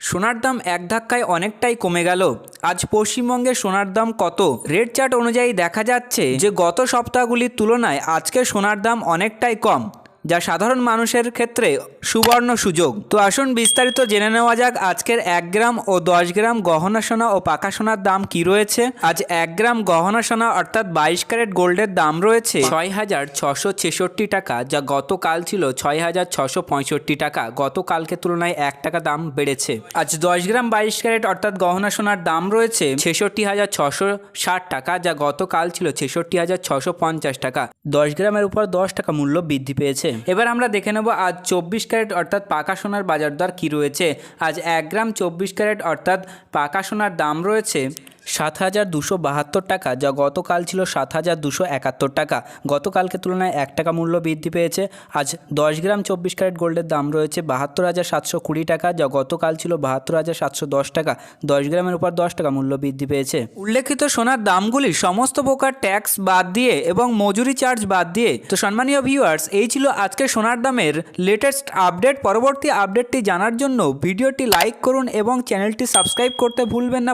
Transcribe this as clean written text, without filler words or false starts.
সোনার দাম এক ধাক্কায় অনেকটাই কমে গেল। আজ পশ্চিমবঙ্গে সোনার দাম কত? রেট চার্ট অনুযায়ী দেখা যাচ্ছে যে গত সপ্তাহগুলির তুলনায় আজকে সোনার দাম অনেকটাই কম, যা সাধারণ মানুষের ক্ষেত্রে সুবর্ণ সুযোগ। তো আসুন বিস্তারিত জেনে নেওয়া যাক আজকের 1 গ্রাম ও 10 গ্রাম গহনা সোনা ও পাকা সোনার দাম কি রয়েছে। আজ 1 গ্রাম গহনা সোনা অর্থাৎ 22 ক্যারেট গোল্ডের দাম রয়েছে 6,666 টাকা, যা গতকাল ছিল 6,665 টাকা। গতকালকে তুলনায় 1 টাকা দাম বেড়েছে। আজ 10 গ্রাম 22 ক্যারেট অর্থাৎ গহনা সোনার দাম রয়েছে 66,660 টাকা, যা গতকাল ছিল 66,650 টাকা। 10 গ্রামের উপর 10 টাকা মূল্য বৃদ্ধি পেয়েছে। এবার আমরা দেখে নেব আজ 24 ক্যারেট অর্থাৎ পাকা সোনার বাজার দর কী রয়েছে। আজ 1 গ্রাম 24 ক্যারেট অর্থাৎ পাকা সোনার দাম রয়েছে 7,272 টাকা, যা গতকাল ছিল 7,271 টাকা। গতকালকে তুলনায় 1 টাকা মূল্য বৃদ্ধি পেয়েছে। আজ 10 গ্রাম 24 ক্যারেট গোল্ডের দাম রয়েছে 72,720 টাকা, যা গতকাল ছিল 72,710 টাকা। 10 গ্রামের উপর 10 টাকা মূল্য বৃদ্ধি পেয়েছে। উল্লেখিত সোনার দামগুলি সমস্ত প্রকার ট্যাক্স বাদ দিয়ে এবং মজুরি চার্জ বাদ দিয়ে। তো সম্মানীয় ভিউয়ার্স, এই ছিল আজকে সোনার দামের লেটেস্ট আপডেট। পরবর্তী আপডেটটি জানার জন্য ভিডিওটি লাইক করুন এবং চ্যানেলটি সাবস্ক্রাইব করতে ভুলবেন না।